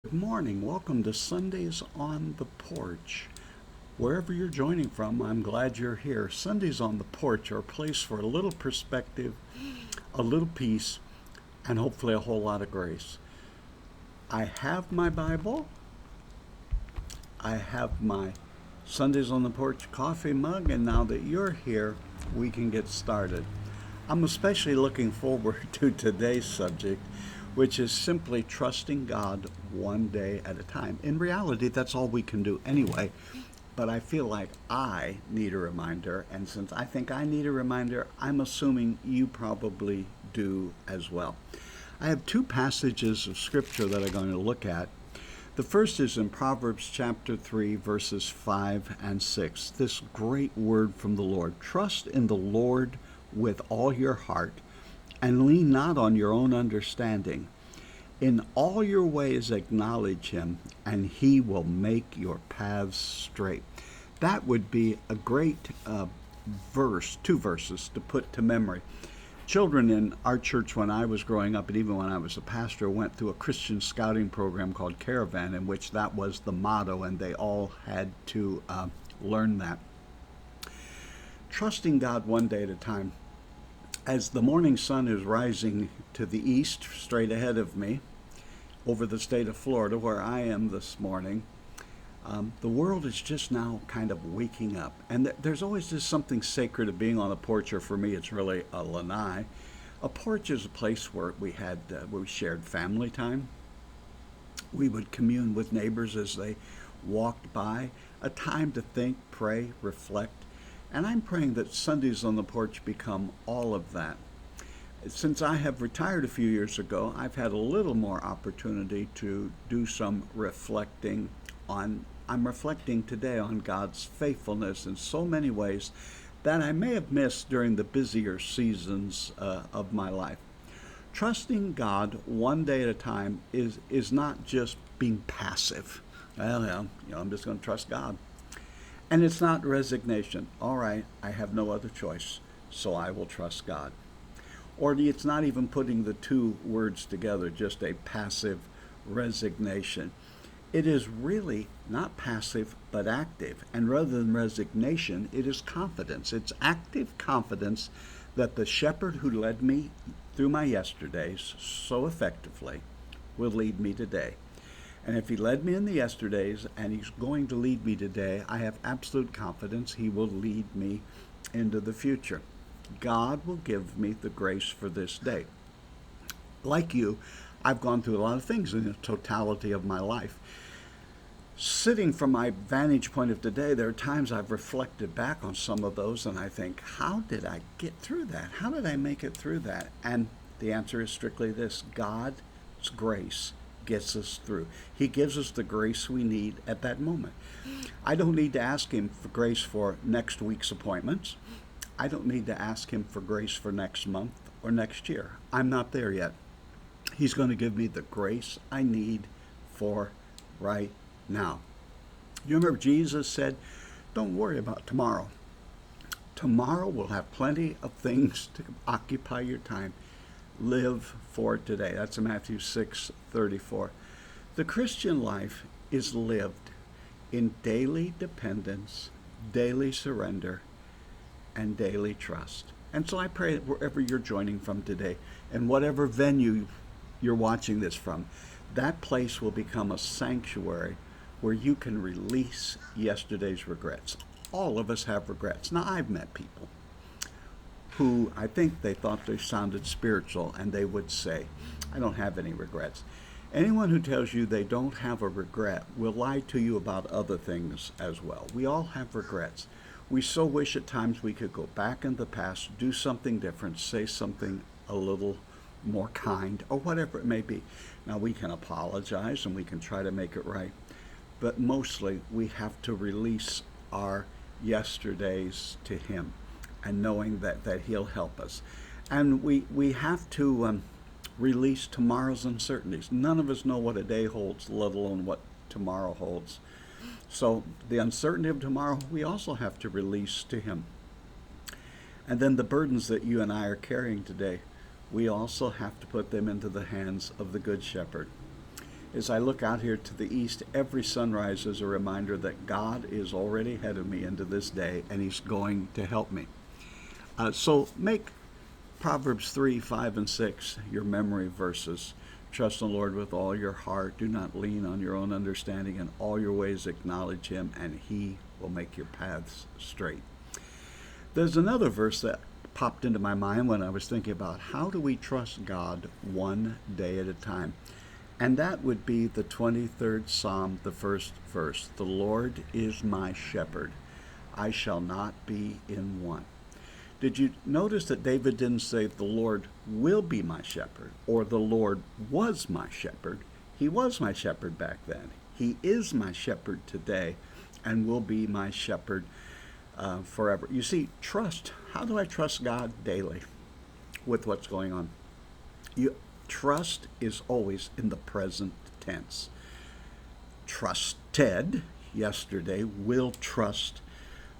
Good morning. Welcome to Sundays on the Porch. Wherever you're joining from, I'm glad you're here. Sundays on the Porch are a place for a little perspective, a little peace, and hopefully a whole lot of grace. I have my Bible. I have my Sundays on the Porch coffee mug, and now that you're here, we can get started. I'm especially looking forward to today's subject, which is simply trusting God one day at a time. In reality, that's all we can do anyway, but I feel like I need a reminder, and since I think I need a reminder, I'm assuming you probably do as well. I have two passages of scripture that I'm going to look at. The first is in Proverbs chapter 3, verses 5 and 6. This great word from the Lord. Trust in the Lord with all your heart and lean not on your own understanding. In all your ways acknowledge him, and he will make your paths straight. That would be a great verse, two verses to put to memory. Children in our church when I was growing up, and even when I was a pastor, went through a Christian scouting program called Caravan, in which that was the motto, and they all had to learn that. Trusting God one day at a time. As the morning sun is rising to the east, straight ahead of me, over the state of Florida, where I am this morning, the world is just now kind of waking up. And there's always just something sacred of being on a porch, or for me, it's really a lanai. A porch is a place where we shared family time. We would commune with neighbors as they walked by, a time to think, pray, reflect. And I'm praying that Sundays on the Porch become all of that. Since I have retired a few years ago, I've had a little more opportunity to do some reflecting on. I'm reflecting today on God's faithfulness in so many ways that I may have missed during the busier seasons of my life. Trusting God one day at a time is not just being passive. Well, I'm just going to trust God. And it's not resignation. All right, I have no other choice, so I will trust God. Or it's not even putting the two words together, just a passive resignation. It is really not passive, but active. And rather than resignation, it is confidence. It's active confidence that the shepherd who led me through my yesterdays so effectively will lead me today. And if he led me in the yesterdays and he's going to lead me today, I have absolute confidence he will lead me into the future. God will give me the grace for this day. Like you, I've gone through a lot of things in the totality of my life. Sitting from my vantage point of today, there are times I've reflected back on some of those and I think, how did I get through that? How did I make it through that? And the answer is strictly this: God's grace gets us through. He gives us the grace we need at that moment. I don't need to ask him for grace for next week's appointments. I don't need to ask him for grace for next month or next year. I'm not there yet. He's going to give me the grace I need for right now. You remember Jesus said, don't worry about tomorrow. Tomorrow will have plenty of things to occupy your time. Live for today. That's in Matthew 6:34. The Christian life is lived in daily dependence, daily surrender, and daily trust. And so I pray that wherever you're joining from today, and whatever venue you're watching this from, that place will become a sanctuary where you can release yesterday's regrets. All of us have regrets. Now, I've met people who I think they thought they sounded spiritual, and they would say, I don't have any regrets. Anyone who tells you they don't have a regret will lie to you about other things as well. We all have regrets. We so wish at times we could go back in the past, do something different, say something a little more kind, or whatever it may be. Now, we can apologize and we can try to make it right, but mostly we have to release our yesterdays to him, and knowing that he'll help us. And we have to release tomorrow's uncertainties. None of us know what a day holds, let alone what tomorrow holds. So the uncertainty of tomorrow, we also have to release to him. And then the burdens that you and I are carrying today, we also have to put them into the hands of the Good Shepherd. As I look out here to the east, every sunrise is a reminder that God is already ahead of me into this day, and He's going to help me. So make Proverbs 3, 5, and 6 your memory verses. Trust in the Lord with all your heart. Do not lean on your own understanding. In all your ways acknowledge Him, and He will make your paths straight. There's another verse that popped into my mind when I was thinking about how do we trust God one day at a time. And that would be the 23rd Psalm, the first verse. The Lord is my shepherd. I shall not be in want. Did you notice that David didn't say the Lord will be my shepherd or the Lord was my shepherd? He was my shepherd back then. He is my shepherd today and will be my shepherd forever. You see, trust. How do I trust God daily with what's going on? Trust is always in the present tense. Trusted yesterday, will trust,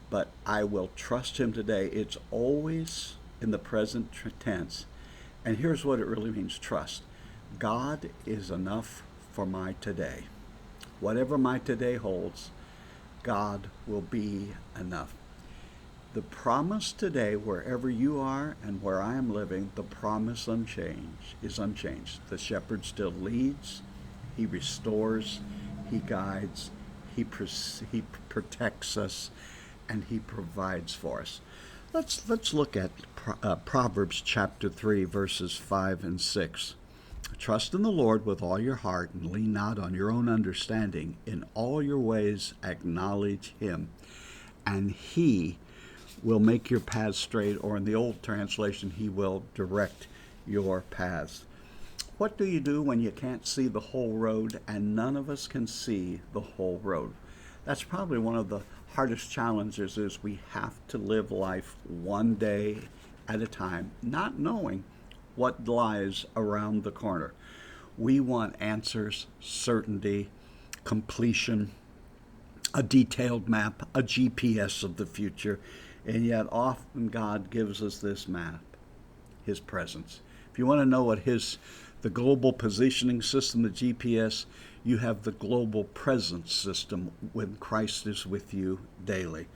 but I will trust Him today. It's always in the present tense. And here's what it really means, trust. God is enough for my today. Whatever my today holds, God will be enough. The promise today, wherever you are and where I am living, the promise is unchanged. The shepherd still leads, He restores, He guides, He protects us, and He provides for us. Let's look at Proverbs chapter 3, verses 5 and 6. Trust in the Lord with all your heart and lean not on your own understanding. In all your ways acknowledge Him, and He will make your paths straight, or in the old translation, He will direct your paths. What do you do when you can't see the whole road, and none of us can see the whole road? That's probably one of the hardest challenges, is we have to live life one day at a time, not knowing what lies around the corner. We want answers, certainty, completion, a detailed map, a GPS of the future. And yet often God gives us this map, His presence. If you want to know what the global positioning system, the GPS, you have the global presence system when Christ is with you daily.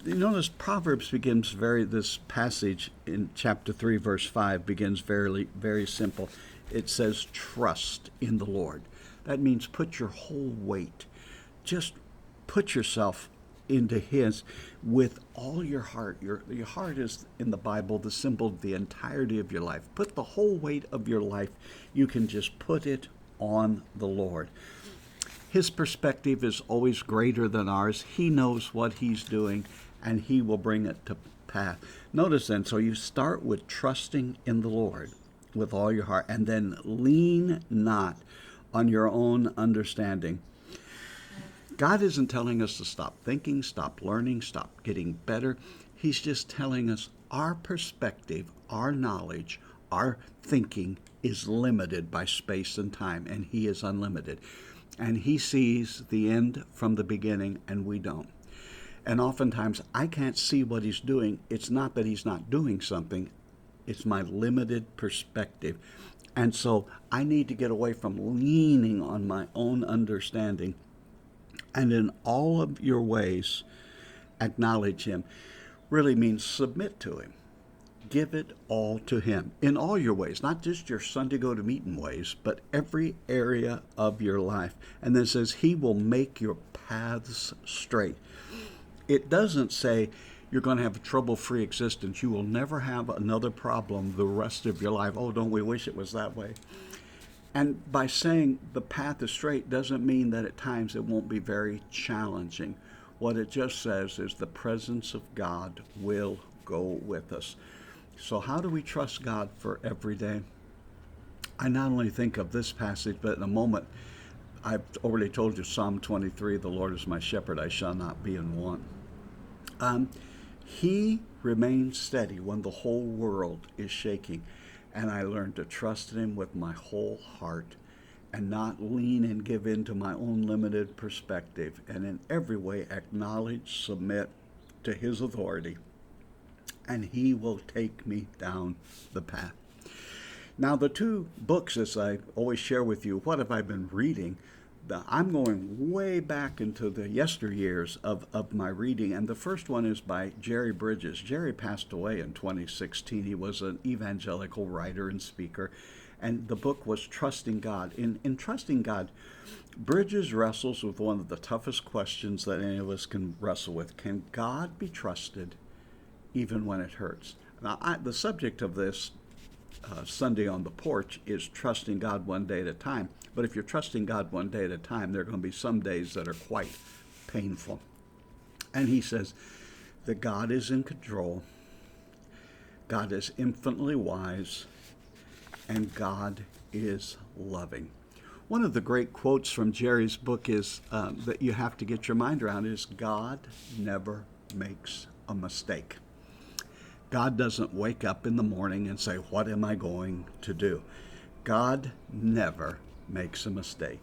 You notice Proverbs this passage in chapter 3, verse 5 begins very, very simple. It says, trust in the Lord. That means put your whole weight. Just put yourself into His with all your heart. Your heart is, in the Bible, the symbol of the entirety of your life. Put the whole weight of your life. You can just put it on the Lord. His perspective is always greater than ours. He knows what He's doing, and He will bring it to pass. Notice then, so you start with trusting in the Lord with all your heart, and then lean not on your own understanding. God isn't telling us to stop thinking, stop learning, stop getting better. He's just telling us our perspective, our knowledge, our thinking is limited by space and time, and He is unlimited. And He sees the end from the beginning, and we don't. And oftentimes, I can't see what He's doing. It's not that He's not doing something. It's my limited perspective. And so I need to get away from leaning on my own understanding. And in all of your ways, acknowledge Him. Really means submit to Him. Give it all to Him in all your ways, not just your Sunday go to meeting ways, but every area of your life. And then it says He will make your paths straight. It doesn't say you're going to have a trouble-free existence. You will never have another problem the rest of your life. Oh, don't we wish it was that way? And by saying the path is straight doesn't mean that at times it won't be very challenging. What it just says is the presence of God will go with us. So how do we trust God for every day? I not only think of this passage, but in a moment, I've already told you Psalm 23, the Lord is my shepherd, I shall not be in want. He remains steady when the whole world is shaking. And I learned to trust in Him with my whole heart and not lean and give in to my own limited perspective, and in every way acknowledge, submit to His authority, and He will take me down the path. Now, the two books, as I always share with you, what have I been reading? I'm going way back into the yesteryears of my reading, and the first one is by Jerry Bridges. Jerry passed away in 2016. He was an evangelical writer and speaker, and the book was Trusting God. In Trusting God, Bridges wrestles with one of the toughest questions that any of us can wrestle with. Can God be trusted even when it hurts? Now, the subject of this Sunday on the Porch is trusting God one day at a time. But if you're trusting God one day at a time, there are going to be some days that are quite painful. And he says that God is in control, God is infinitely wise, and God is loving. One of the great quotes from Jerry's book is that you have to get your mind around is God never makes a mistake. God doesn't wake up in the morning and say, what am I going to do? God never makes a mistake.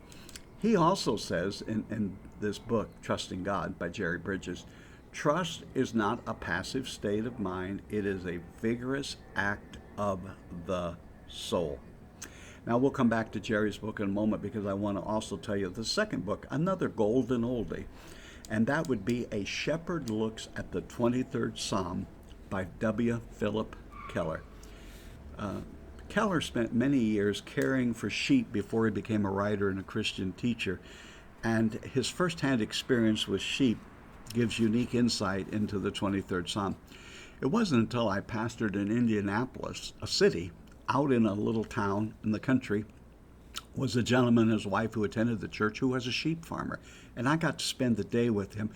He also says in this book, Trusting God by Jerry Bridges, trust is not a passive state of mind. It is a vigorous act of the soul. Now, we'll come back to Jerry's book in a moment because I want to also tell you the second book, another golden oldie, and that would be A Shepherd Looks at the 23rd Psalm by W. Philip Keller. Keller spent many years caring for sheep before he became a writer and a Christian teacher, and his first-hand experience with sheep gives unique insight into the 23rd Psalm. It wasn't until I pastored in Indianapolis, a city, out in a little town in the country, was a gentleman and his wife who attended the church who was a sheep farmer, and I got to spend the day with him,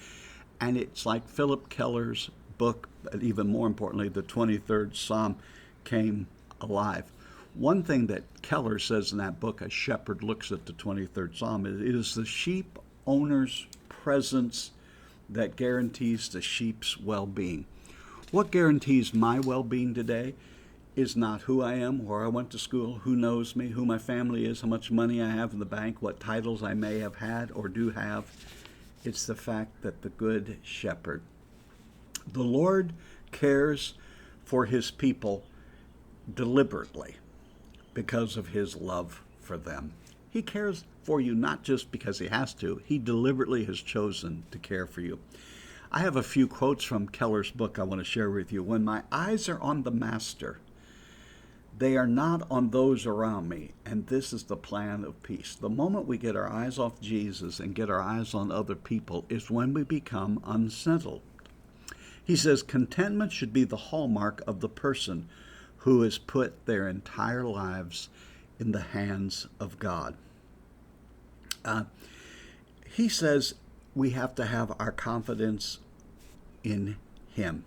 and it's like Philip Keller's book, but even more importantly, the 23rd Psalm came alive. One thing that Keller says in that book, A Shepherd Looks at the 23rd Psalm, it is the sheep owner's presence that guarantees the sheep's well-being. What guarantees my well-being today is not who I am, where I went to school, who knows me, who my family is, how much money I have in the bank, what titles I may have had or do have. It's the fact that the Good Shepherd, the Lord, cares for his people deliberately because of his love for them. He cares for you not just because he has to, he deliberately has chosen to care for you. I have a few quotes from Keller's book I want to share with you. When my eyes are on the Master, they are not on those around me, and this is the plan of peace. The moment we get our eyes off Jesus and get our eyes on other people is when we become unsettled. He says contentment should be the hallmark of the person who has put their entire lives in the hands of God. He says we have to have our confidence in him.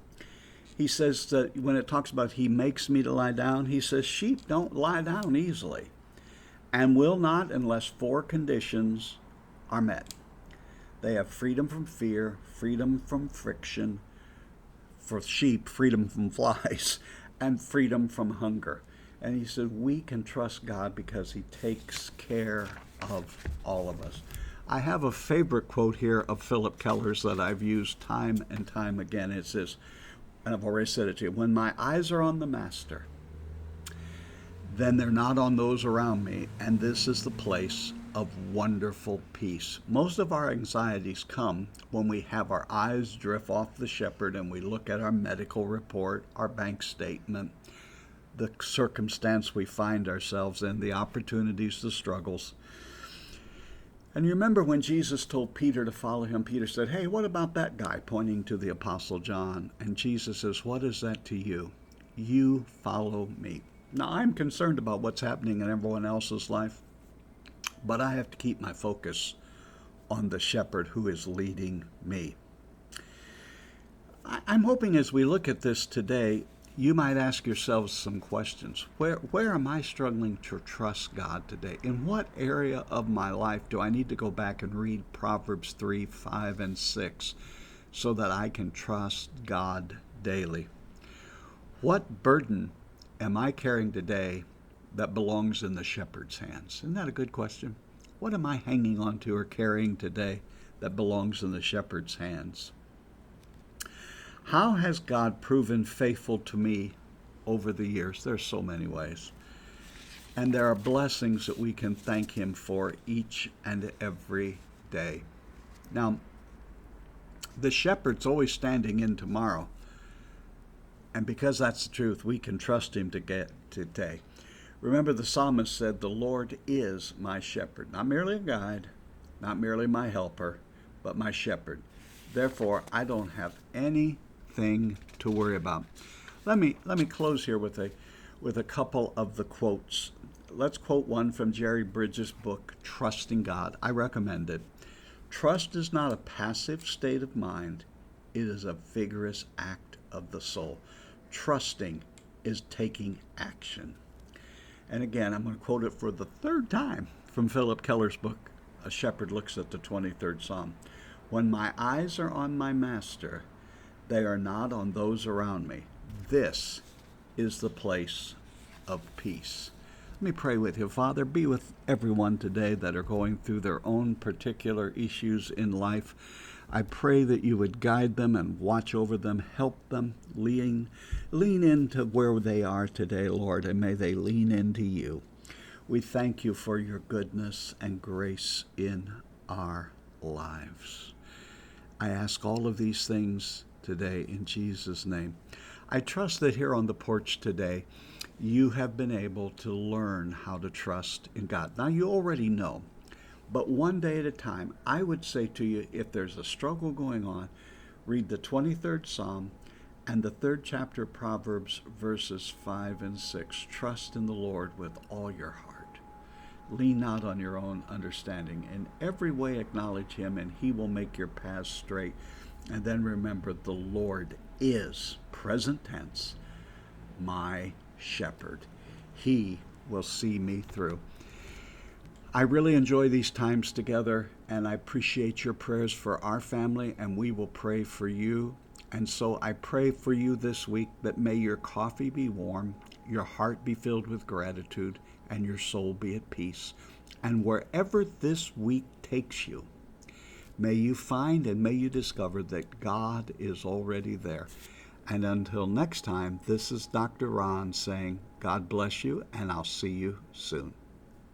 He says that when it talks about he makes me to lie down, he says sheep don't lie down easily and will not unless four conditions are met. They have freedom from fear, freedom from friction, for sheep, freedom from flies, and freedom from hunger. And he said we can trust God because he takes care of all of us. I have a favorite quote here of Philip Keller's that I've used time and time again. It says, and I've already said it to you, when my eyes are on the Master, then they're not on those around me, and this is the place of wonderful peace. Most of our anxieties come when we have our eyes drift off the shepherd and we look at our medical report, our bank statement, the circumstance we find ourselves in, the opportunities, the struggles. And you remember when Jesus told Peter to follow him, Peter said, hey, what about that guy, pointing to the Apostle John? And Jesus says, what is that to you? You follow me. Now, I'm concerned about what's happening in everyone else's life, but I have to keep my focus on the shepherd who is leading me. I'm hoping as we look at this today, you might ask yourselves some questions. Where am I struggling to trust God today? In what area of my life do I need to go back and read Proverbs 3, 5, and 6 so that I can trust God daily? What burden am I carrying today that belongs in the shepherd's hands? Isn't that a good question? What am I hanging on to or carrying today that belongs in the shepherd's hands? How has God proven faithful to me over the years? There's so many ways. And there are blessings that we can thank Him for each and every day. Now, the shepherd's always standing in tomorrow. And because that's the truth, we can trust Him to get today. Remember, the psalmist said, "The Lord is my shepherd." Not merely a guide, not merely my helper, but my shepherd. Therefore, I don't have anything to worry about. Let me close here with a couple of the quotes. Let's quote one from Jerry Bridges' book, Trusting God. I recommend it. Trust is not a passive state of mind. It is a vigorous act of the soul. Trusting is taking action. And again, I'm going to quote it for the third time from Philip Keller's book, A Shepherd Looks at the 23rd Psalm. When my eyes are on my master, they are not on those around me. This is the place of peace. Let me pray with you. Father, be with everyone today that are going through their own particular issues in life. I pray that you would guide them and watch over them, help them, lean into where they are today, Lord, and may they lean into you. We thank you for your goodness and grace in our lives. I ask all of these things today in Jesus' name. I trust that here on the porch today, you have been able to learn how to trust in God. Now, you already know, but one day at a time, I would say to you, if there's a struggle going on, read the 23rd Psalm and the 3rd chapter of Proverbs, verses 5 and 6. Trust in the Lord with all your heart. Lean not on your own understanding. In every way acknowledge Him, and He will make your paths straight. And then remember, the Lord is, present tense, my shepherd. He will see me through. I really enjoy these times together, and I appreciate your prayers for our family, and we will pray for you. And so I pray for you this week that may your coffee be warm, your heart be filled with gratitude, and your soul be at peace. And wherever this week takes you, may you find and may you discover that God is already there. And until next time, this is Dr. Ron saying, God bless you, and I'll see you soon.